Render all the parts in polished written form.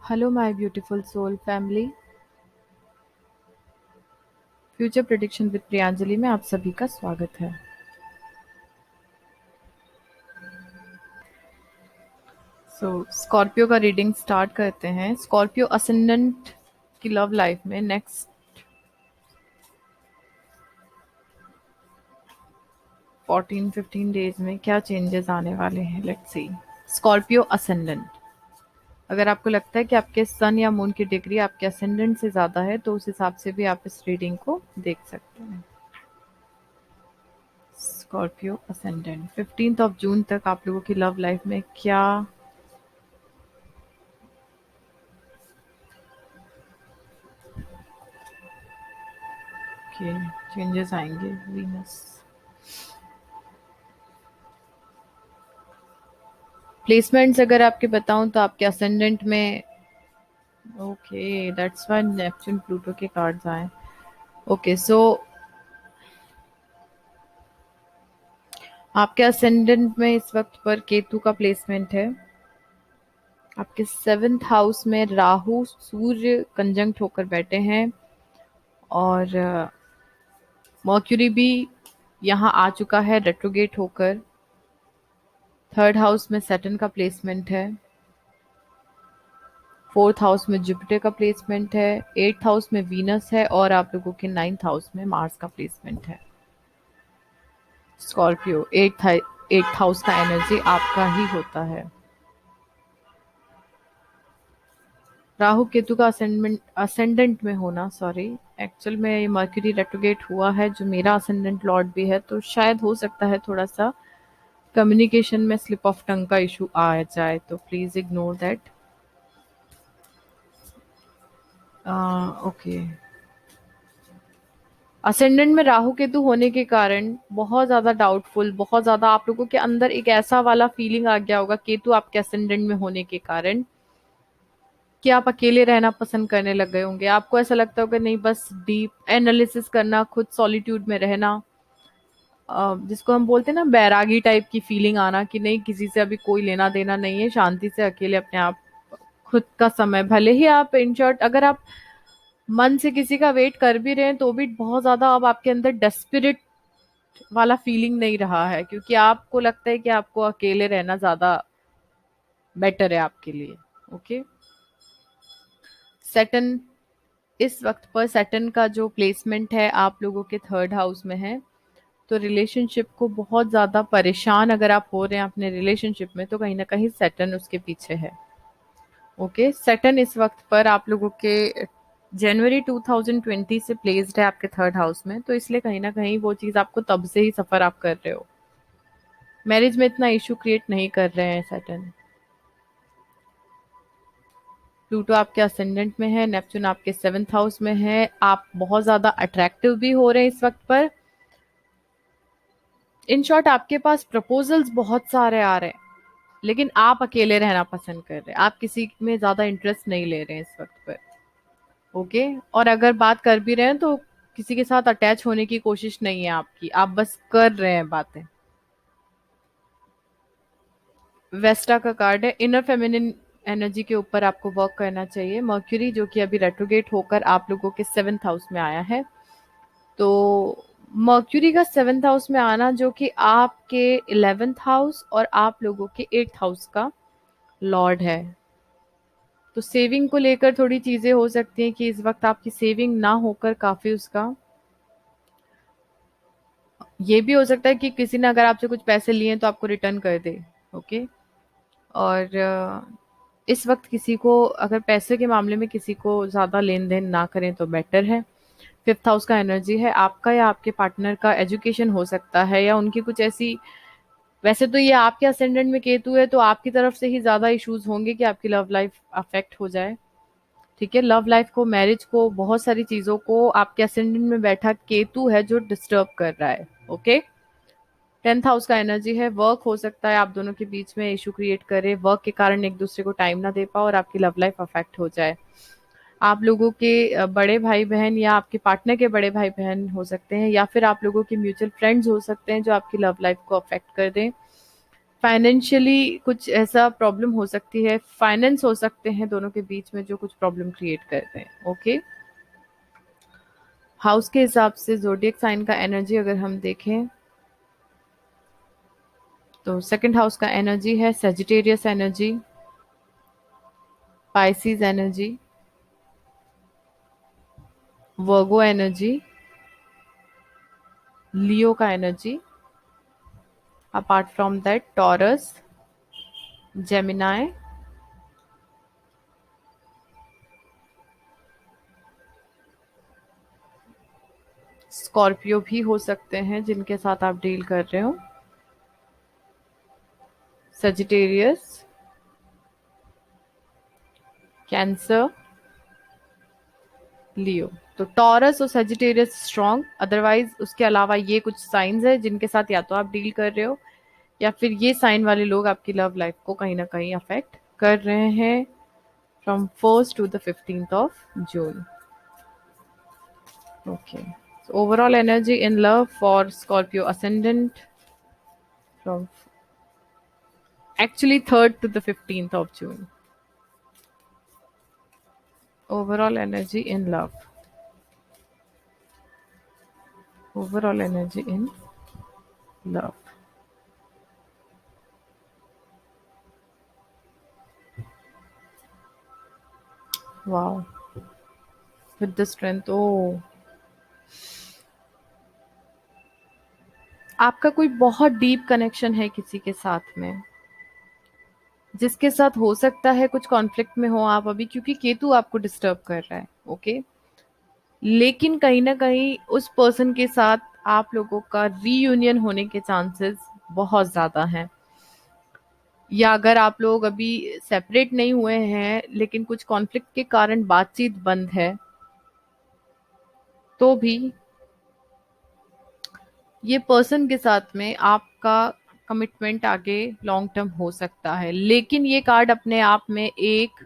Hello my beautiful soul family. Future prediction with Priyanjali में आप सभी का स्वागत है। स्कॉर्पियो का रीडिंग स्टार्ट करते हैं। स्कॉर्पियो असेंडेंट की लव लाइफ में नेक्स्ट 14-15 डेज में क्या चेंजेस आने वाले हैं, लेट्स सी। स्कॉर्पियो असेंडेंट, अगर आपको लगता है कि आपके सन या मून की डिग्री आपके असेंडेंट से ज़्यादा है तो उस हिसाब से भी आप इस रीडिंग को देख सकते हैं। स्कॉर्पियो असेंडेंट 15 जून तक आप लोगों की लव लाइफ में क्या के चेंजेस आएंगे। वीनस प्लेसमेंट्स अगर आपके बताऊं तो आपके असेंडेंट में, okay that's why Neptune Pluto के कार्ड्स आए। ओके सो आपके असेंडेंट में इस वक्त पर केतु का प्लेसमेंट है। आपके 7th हाउस में राहु सूर्य कंजंक्ट होकर बैठे हैं और मर्क्यूरी भी यहाँ आ चुका है रेट्रोगेट होकर। 3rd हाउस में सैटर्न का प्लेसमेंट है। 4th हाउस में जुपिटर का प्लेसमेंट है। 8th हाउस में वीनस है और आप लोगों के 9th हाउस में मार्स का प्लेसमेंट है। स्कॉर्पियो 8th हाउस का एनर्जी आपका ही होता है। राहु केतु का असेंडेंट में होना, सॉरी, एक्चुअल में ये मर्क्यूरी रेट्रोगेट हुआ है जो मेरा असेंडेंट लॉर्ड भी है, तो शायद हो सकता है थोड़ा सा कम्युनिकेशन में स्लिप ऑफ टंग का इशू आ जाए, तो please ignore that. Okay, ascendant में राहु केतु होने के कारण बहुत ज्यादा डाउटफुल, बहुत ज्यादा आप लोगों के अंदर एक ऐसा वाला फीलिंग आ गया होगा केतु आपके असेंडेंट में होने के कारण कि आप अकेले रहना पसंद करने लग गए होंगे। आपको ऐसा लगता होगा नहीं, बस डीप एनालिसिस करना, खुद सॉलिट्यूड में रहना, जिसको हम बोलते हैं ना बैरागी टाइप की फीलिंग आना कि नहीं किसी से अभी कोई लेना देना नहीं है, शांति से अकेले अपने आप खुद का समय, भले ही आप इन शॉर्ट अगर आप मन से किसी का वेट कर भी रहे हैं तो भी बहुत ज्यादा अब आपके अंदर डेस्परेट वाला फीलिंग नहीं रहा है, क्योंकि आपको लगता है कि आपको अकेले रहना ज्यादा बेटर है आपके लिए। ओके, सेटन इस वक्त पर सैटर्न का जो प्लेसमेंट है आप लोगों के 3rd हाउस में है, तो रिलेशनशिप को बहुत ज्यादा परेशान अगर आप हो रहे हैं अपने रिलेशनशिप में तो कहीं ना कहीं सैटर्न उसके पीछे है। ओके, सैटर्न इस वक्त पर आप लोगों के जनवरी 2020 से प्लेस्ड है आपके 3rd हाउस में, तो इसलिए कहीं ना कहीं वो चीज आपको तब से ही सफर आप कर रहे हो। मैरिज में इतना इशू क्रिएट नहीं कर रहे हैं सैटर्न। प्लूटो आपके असेंडेंट में है, नेपच्यून आपके 7th हाउस में है। आप बहुत ज्यादा अट्रैक्टिव भी हो रहे हैं इस वक्त पर। इन शॉर्ट आपके पास प्रपोजल्स बहुत सारे आ रहे हैं, लेकिन आप अकेले रहना पसंद कर रहे हैं, आप किसी में ज्यादा इंटरेस्ट नहीं ले रहे हैं इस वक्त पर। ओके, और अगर बात कर भी रहे हैं तो किसी के साथ अटैच होने की कोशिश नहीं है आपकी, आप बस कर रहे हैं बातें। वेस्टा का कार्ड है, इनर फेमिनिन एनर्जी के ऊपर आपको वर्क करना चाहिए। मर्क्यूरी जो कि अभी रेट्रोगेट होकर आप लोगों के 7th हाउस में आया है, तो मर्क्यूरी का 7th हाउस में आना जो कि आपके 11th हाउस और आप लोगों के 8th हाउस का लॉर्ड है, तो सेविंग को लेकर थोड़ी चीजें हो सकती हैं कि इस वक्त आपकी सेविंग ना होकर काफी उसका, ये भी हो सकता है कि किसी ने अगर आपसे कुछ पैसे लिए तो आपको रिटर्न कर दे। ओके, और इस वक्त किसी को अगर पैसे के मामले में किसी को ज्यादा लेन देन ना करें तो बेटर है। 5th हाउस का एनर्जी है, आपका या आपके पार्टनर का एजुकेशन हो सकता है या उनकी कुछ ऐसी, वैसे तो ये आपके असेंडेंट में केतु है तो आपकी तरफ से ही ज्यादा इश्यूज होंगे कि आपकी लव लाइफ अफेक्ट हो जाए। ठीक है, लव लाइफ को, मैरिज को, बहुत सारी चीजों को आपके असेंडेंट में बैठा केतु है जो डिस्टर्ब कर रहा है। ओके, 10th हाउस का एनर्जी है, वर्क हो सकता है आप दोनों के बीच में इशू क्रिएट करे, वर्क के कारण एक दूसरे को टाइम ना दे पाओ और आपकी लव लाइफ अफेक्ट हो जाए। आप लोगों के बड़े भाई बहन या आपके पार्टनर के बड़े भाई बहन हो सकते हैं, या फिर आप लोगों के म्यूचुअल फ्रेंड्स हो सकते हैं जो आपकी लव लाइफ को अफेक्ट कर दें। फाइनेंशियली कुछ ऐसा प्रॉब्लम हो सकती है, फाइनेंस हो सकते हैं दोनों के बीच में जो कुछ प्रॉब्लम क्रिएट करते हैं। ओके, हाउस के हिसाब से ज़ोडिएक साइन का एनर्जी अगर हम देखें तो सेकंड हाउस का एनर्जी है सेजिटेरियस एनर्जी, पाइसिस एनर्जी, वर्गो एनर्जी, लियो का energy, apart from that taurus, Gemini, Scorpio भी हो सकते हैं जिनके साथ आप डील कर रहे हो, सेजिटेरियस, कैंसर, लियो। तो टॉरस और सेजिटेरियस स्ट्रॉन्ग, अदरवाइज उसके अलावा ये कुछ साइंस है जिनके साथ या तो आप डील कर रहे हो या फिर ये साइन वाले लोग आपकी लव लाइफ को कहीं ना कहीं अफेक्ट कर रहे हैं from 1st to the 15th of June. Okay. So overall energy in love for Scorpio ascendant from actually 3rd to the 15th of June. Overall energy in love. Overall energy in love. Wow. With the strength. Oh. आपका कोई बहुत deep connection है किसी के साथ में, जिसके साथ हो सकता है कुछ कॉन्फ्लिक्ट में हो आप अभी, क्योंकि केतु आपको डिस्टर्ब कर रहा है। ओके, लेकिन कहीं ना कहीं उस पर्सन के साथ आप लोगों का रीयूनियन होने के चांसेस बहुत ज्यादा हैं। या अगर आप लोग अभी सेपरेट नहीं हुए हैं लेकिन कुछ कॉन्फ्लिक्ट के कारण बातचीत बंद है, तो भी ये पर्सन के साथ में आपका कमिटमेंट आगे लॉन्ग टर्म हो सकता है। लेकिन ये कार्ड अपने आप में एक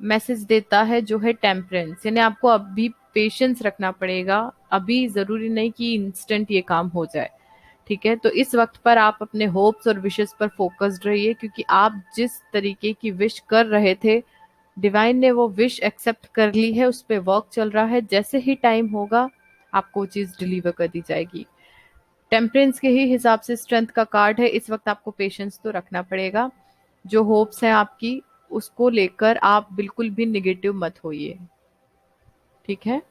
मैसेज देता है जो है टेम्परेंस, यानी आपको अभी पेशेंस रखना पड़ेगा। अभी जरूरी नहीं कि इंस्टेंट ये काम हो जाए, ठीक है। तो इस वक्त पर आप अपने होप्स और विशेस पर फोकस्ड रहिए, क्योंकि आप जिस तरीके की विश कर रहे थे, डिवाइन ने वो विश एक्सेप्ट कर ली है, उस पर वर्क चल रहा है। जैसे ही टाइम होगा आपको वो चीज डिलीवर कर दी जाएगी। टेम्परेंस के ही हिसाब से स्ट्रेंथ का कार्ड है। इस वक्त आपको पेशेंस तो रखना पड़ेगा। जो होप्स हैं आपकी, उसको लेकर आप बिल्कुल भी निगेटिव मत होइए, ठीक है।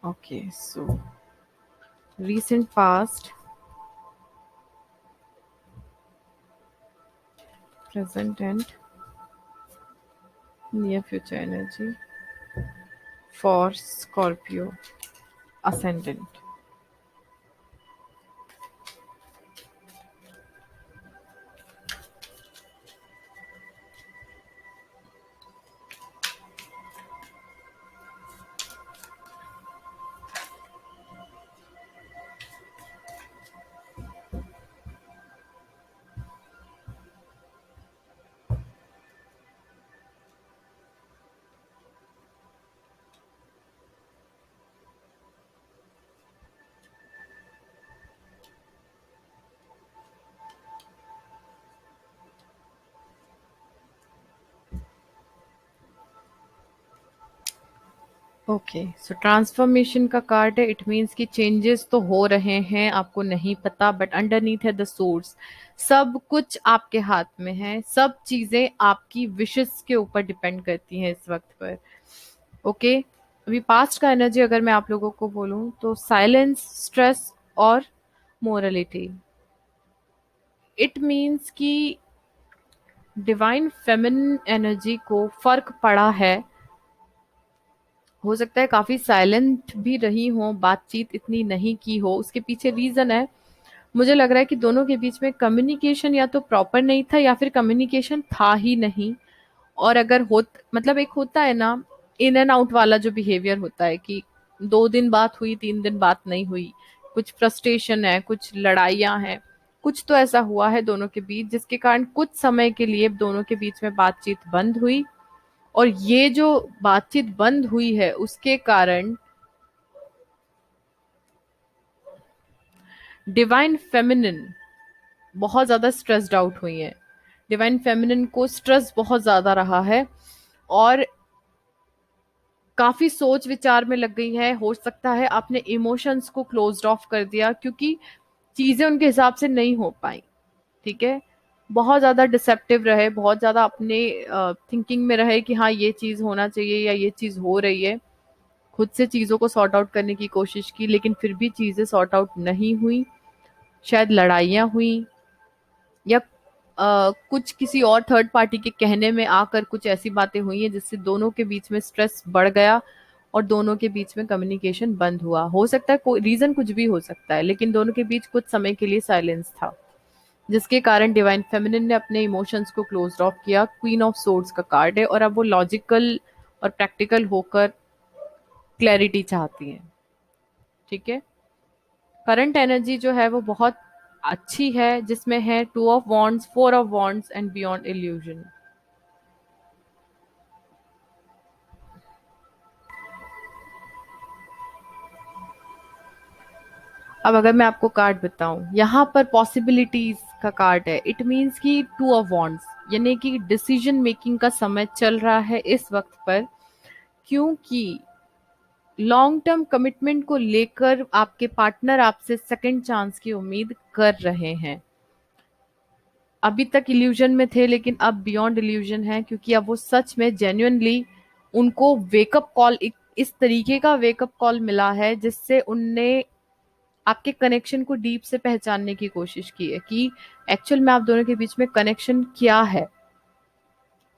Okay, so recent past, present and near future energy for Scorpio ascendant. Okay, so transformation का कार्ड है। इट मीन्स कि चेंजेस तो हो रहे हैं, आपको नहीं पता, बट अंडरनीथ है द सोर्स। सब कुछ आपके हाथ में है, सब चीजें आपकी विशेस के ऊपर डिपेंड करती हैं इस वक्त पर। ओके, अभी पास्ट का एनर्जी अगर मैं आप लोगों को बोलूं तो साइलेंस, स्ट्रेस और मोरलिटी। इट मीन्स कि डिवाइन फेमिनिन एनर्जी को फर्क पड़ा है। हो सकता है काफी साइलेंट भी रही हो, बातचीत इतनी नहीं की हो, उसके पीछे रीजन है। मुझे लग रहा है कि दोनों के बीच में कम्युनिकेशन या तो प्रॉपर नहीं था या फिर कम्युनिकेशन था ही नहीं। और अगर मतलब एक होता है ना, इन एंड आउट वाला जो बिहेवियर होता है कि 2 दिन बात हुई, 3 दिन बात नहीं हुई, कुछ फ्रस्ट्रेशन है, कुछ लड़ाइयाँ हैं, कुछ तो ऐसा हुआ है दोनों के बीच जिसके कारण कुछ समय के लिए दोनों के बीच में बातचीत बंद हुई। और ये जो बातचीत बंद हुई है उसके कारण डिवाइन फेमिनिन बहुत ज्यादा स्ट्रेस्ड आउट हुई है। डिवाइन फेमिनिन को स्ट्रेस बहुत ज्यादा रहा है और काफी सोच विचार में लग गई है। हो सकता है आपने इमोशंस को क्लोज्ड ऑफ कर दिया क्योंकि चीजें उनके हिसाब से नहीं हो पाई। ठीक है, बहुत ज्यादा डिसेप्टिव रहे, बहुत ज्यादा अपने थिंकिंग में रहे कि हाँ ये चीज होना चाहिए या ये चीज हो रही है। खुद से चीजों को सॉर्ट आउट करने की कोशिश की लेकिन फिर भी चीजें सॉर्ट आउट नहीं हुई। शायद लड़ाइयाँ हुई या कुछ किसी और थर्ड पार्टी के कहने में आकर कुछ ऐसी बातें हुई हैं जिससे दोनों के बीच में स्ट्रेस बढ़ गया और दोनों के बीच में कम्युनिकेशन बंद हुआ। हो सकता है कोई रीजन कुछ भी हो सकता है लेकिन दोनों के बीच कुछ समय के लिए साइलेंस था जिसके कारण डिवाइन फेमिनिन ने अपने इमोशंस को क्लोज ऑफ किया। क्वीन ऑफ सोर्ड्स का कार्ड है और अब वो लॉजिकल और प्रैक्टिकल होकर क्लैरिटी चाहती है। ठीक है, करंट एनर्जी जो है वो बहुत अच्छी है जिसमें है to of wands, four of wands and beyond illusion. अब अगर मैं आपको कार्ड बताऊं, यहाँ पर पॉसिबिलिटीज का कार्ड है। इट मीन्स कि टू ऑफ वॉन्ड्स यानी कि डिसीजन मेकिंग का समय चल रहा है इस वक्त पर, क्योंकि लॉन्ग टर्म कमिटमेंट को लेकर आपके पार्टनर आपसे सेकंड चांस की उम्मीद कर रहे हैं। अभी तक इल्यूजन में थे लेकिन अब बियॉन्ड इल्यूजन है क्योंकि अब वो सच में जेन्युइनली उनको वेकअप कॉल, इस तरीके का वेकअप कॉल मिला है जिससे उनने आपके कनेक्शन को डीप से पहचानने की कोशिश की है कि एक्चुअल में आप दोनों के बीच में कनेक्शन क्या है।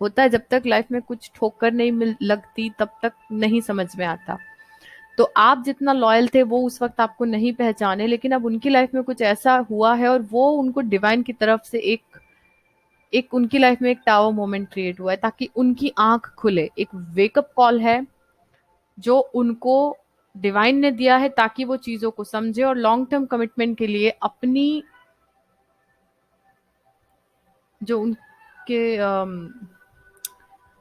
होता है जब तक लाइफ में कुछ ठोकर नहीं मिल लगती तब तक नहीं समझ में आता। तो आप जितना लॉयल थे वो उस वक्त आपको नहीं पहचाने लेकिन अब उनकी लाइफ में कुछ ऐसा हुआ है और वो उनको डिवाइन की तरफ से एक एक उनकी लाइफ में एक टावर मोमेंट क्रिएट हुआ है ताकि उनकी आंख खुले। एक वेकअप कॉल है जो उनको डिवाइन ने दिया है ताकि वो चीजों को समझे और लॉन्ग टर्म कमिटमेंट के लिए अपनी जो उनके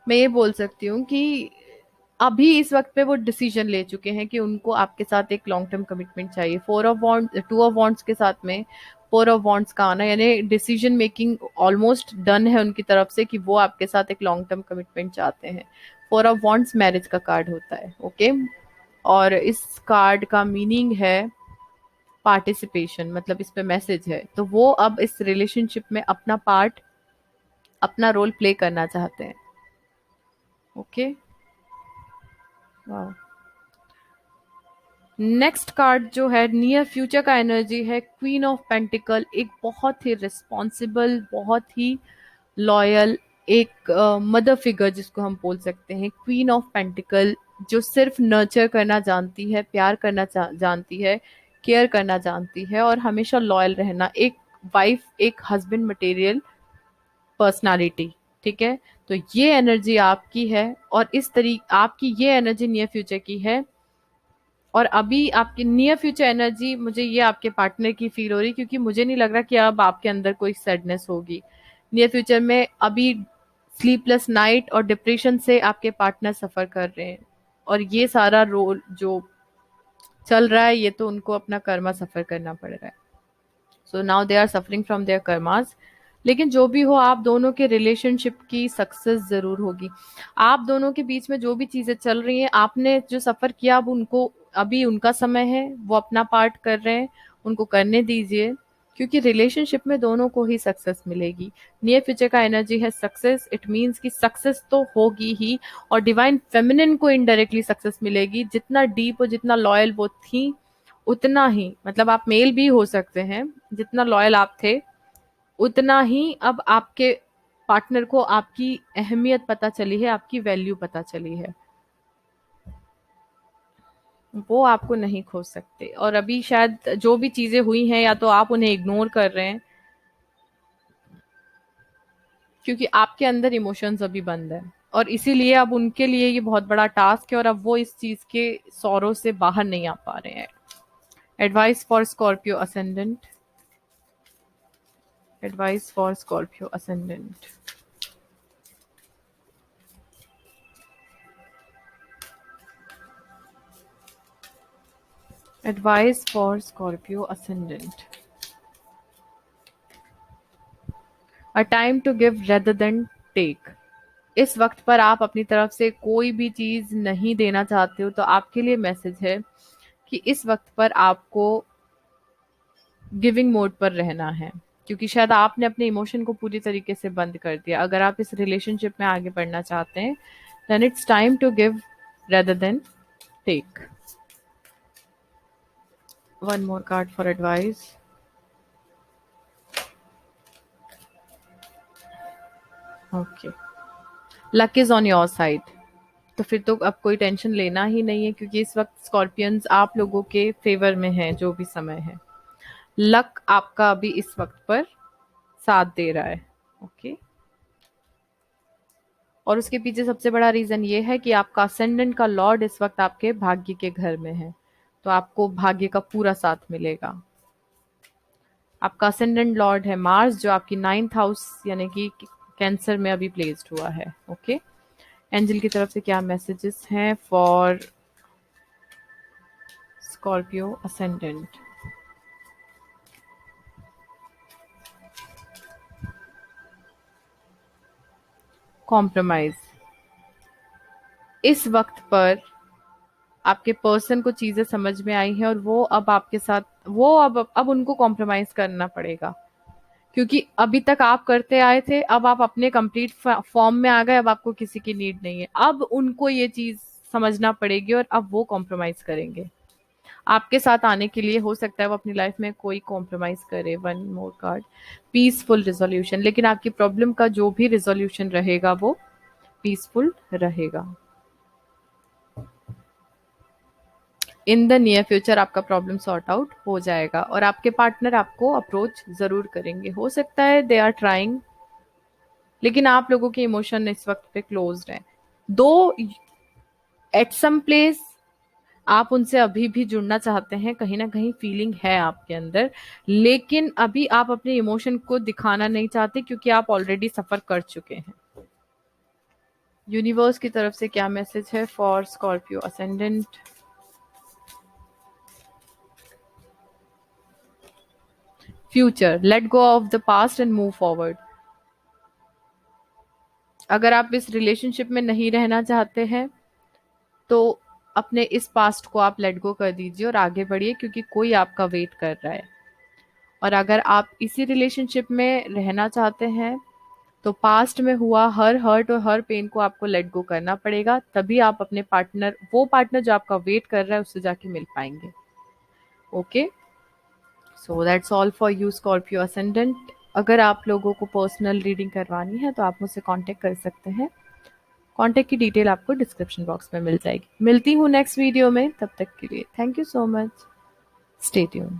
मैं ये बोल सकती हूँ कि अभी इस वक्त पे वो डिसीजन ले चुके हैं कि उनको आपके साथ एक लॉन्ग टर्म कमिटमेंट चाहिए। Four of wands, two of wands के साथ में फोर ऑफ वॉन्ड्स का आना यानी डिसीजन मेकिंग ऑलमोस्ट डन है उनकी तरफ से कि वो आपके साथ एक लॉन्ग टर्म कमिटमेंट चाहते हैं। फोर ऑफ वॉन्ड्स मैरिज का कार्ड होता है। ओके, और इस कार्ड का मीनिंग है पार्टिसिपेशन, मतलब इस पे मैसेज है तो वो अब इस रिलेशनशिप में अपना पार्ट, अपना रोल प्ले करना चाहते हैं। ओके, वाह। नेक्स्ट कार्ड जो है नियर फ्यूचर का एनर्जी है क्वीन ऑफ पेंटिकल। एक बहुत ही रिस्पॉन्सिबल, बहुत ही लॉयल, एक मदर फिगर जिसको हम बोल सकते हैं। क्वीन ऑफ पेंटिकल जो सिर्फ नर्चर करना जानती है, प्यार करना जानती है, केयर करना जानती है और हमेशा लॉयल रहना। एक वाइफ, एक हस्बैंड मटेरियल पर्सनालिटी। ठीक है, तो ये एनर्जी आपकी है और इस तरीके आपकी ये एनर्जी नियर फ्यूचर की है। और अभी आपकी नियर फ्यूचर एनर्जी मुझे ये आपके पार्टनर की फील हो रही क्योंकि मुझे नहीं लग रहा कि अब आपके अंदर कोई सैडनेस होगी। नियर फ्यूचर में अभी स्लीपलेस नाइट और डिप्रेशन से आपके पार्टनर सफर कर रहे हैं और ये सारा रोल जो चल रहा है ये तो उनको अपना कर्मा सफर करना पड़ रहा है। So now they are suffering from their कर्मास। लेकिन जो भी हो आप दोनों के रिलेशनशिप की सक्सेस जरूर होगी। आप दोनों के बीच में जो भी चीजें चल रही हैं, आपने जो सफर किया अब उनको, अभी उनका समय है, वो अपना पार्ट कर रहे हैं, उनको करने दीजिए क्योंकि रिलेशनशिप में दोनों को ही सक्सेस मिलेगी। नियर फ्यूचर का एनर्जी है सक्सेस। इट मीन्स कि सक्सेस तो होगी ही और डिवाइन फेमिनिन को इनडायरेक्टली सक्सेस मिलेगी। जितना डीप और जितना लॉयल वो थी उतना ही, मतलब आप मेल भी हो सकते हैं, जितना लॉयल आप थे उतना ही अब आपके पार्टनर को आपकी अहमियत पता चली है, आपकी वैल्यू पता चली है। वो आपको नहीं खो सकते और अभी शायद जो भी चीजें हुई हैं या तो आप उन्हें इग्नोर कर रहे हैं क्योंकि आपके अंदर इमोशंस अभी बंद है और इसीलिए अब उनके लिए ये बहुत बड़ा टास्क है और अब वो इस चीज के सौरों से बाहर नहीं आ पा रहे हैं। Advice for Scorpio ascendant, advice for Scorpio ascendant. Advice for Scorpio ascendant, a time to give rather than take. इस वक्त पर आप अपनी तरफ से कोई भी चीज नहीं देना चाहते हो, तो आपके लिए मैसेज है कि इस वक्त पर आपको गिविंग मोड पर रहना है, क्योंकि शायद आपने अपने इमोशन को पूरी तरीके से बंद कर दिया। अगर आप इस रिलेशनशिप में आगे बढ़ना चाहते हैं, then it's time to give rather than take. One more card for advice. Okay, luck is on your side. तो फिर तो अब कोई टेंशन लेना ही नहीं है, क्योंकि इस वक्त स्कॉर्पियंस आप लोगों के फेवर में है। जो भी समय है, लक आपका अभी इस वक्त पर साथ दे रहा है। ओके, और उसके पीछे सबसे बड़ा रीजन ये है कि आपका असेंडेंट का लॉर्ड इस वक्त आपके भाग्य के घर में है, तो आपको भाग्य का पूरा साथ मिलेगा। आपका असेंडेंट लॉर्ड है मार्स, जो आपकी 9th हाउस यानी कि कैंसर में अभी प्लेस्ड हुआ है। ओके, एंजल की तरफ से क्या मैसेजेस हैं फॉर स्कॉर्पियो असेंडेंट? कॉम्प्रोमाइज। इस वक्त पर आपके पर्सन को चीजें समझ में आई हैं, और वो अब आपके साथ, वो अब उनको कॉम्प्रोमाइज करना पड़ेगा, क्योंकि अभी तक आप करते आए थे, अब आप अपने कंप्लीट फॉर्म में आ गए, अब आपको किसी की नीड नहीं है। अब उनको ये चीज समझना पड़ेगी, और अब वो कॉम्प्रोमाइज करेंगे आपके साथ आने के लिए। हो सकता है वो अपनी लाइफ में कोई कॉम्प्रोमाइज करे। One more card, peaceful resolution. लेकिन आपकी प्रॉब्लम का जो भी रिजोल्यूशन रहेगा वो पीसफुल रहेगा। इन द नियर फ्यूचर आपका प्रॉब्लम सॉर्ट आउट हो जाएगा, और आपके पार्टनर आपको अप्रोच जरूर करेंगे। हो सकता है दे आर ट्राइंग, लेकिन आप लोगों के इमोशन इस वक्त पे क्लोज्ड हैं। दो एट सम प्लेस आप उनसे अभी भी जुड़ना चाहते हैं, कहीं ना कहीं फीलिंग है आपके अंदर, लेकिन अभी आप अपने इमोशन को दिखाना नहीं चाहते, क्योंकि आप ऑलरेडी सफर कर चुके हैं। यूनिवर्स की तरफ से क्या मैसेज है for Scorpio ascendant? Future, let go of the past and move forward. अगर आप इस रिलेशनशिप में नहीं रहना चाहते हैं, तो अपने इस पास्ट को आप लेट गो कर दीजिए और आगे बढ़िए, क्योंकि कोई आपका वेट कर रहा है। और अगर आप इसी रिलेशनशिप में रहना चाहते हैं, तो पास्ट में हुआ हर हर्ट और हर पेन को आपको लेट गो करना पड़ेगा, तभी आप अपने पार्टनर, वो पार्टनर जो आपका वेट कर रहा है, उससे जाके मिल पाएंगे। Okay, so that's all for you Scorpio ascendant. अगर आप लोगों को पर्सनल रीडिंग करवानी है, तो आप मुझसे कांटेक्ट कर सकते हैं। कांटेक्ट की डिटेल आपको डिस्क्रिप्शन बॉक्स में मिल जाएगी। मिलती हूँ नेक्स्ट वीडियो में, तब तक के लिए thank you so much. Stay tune.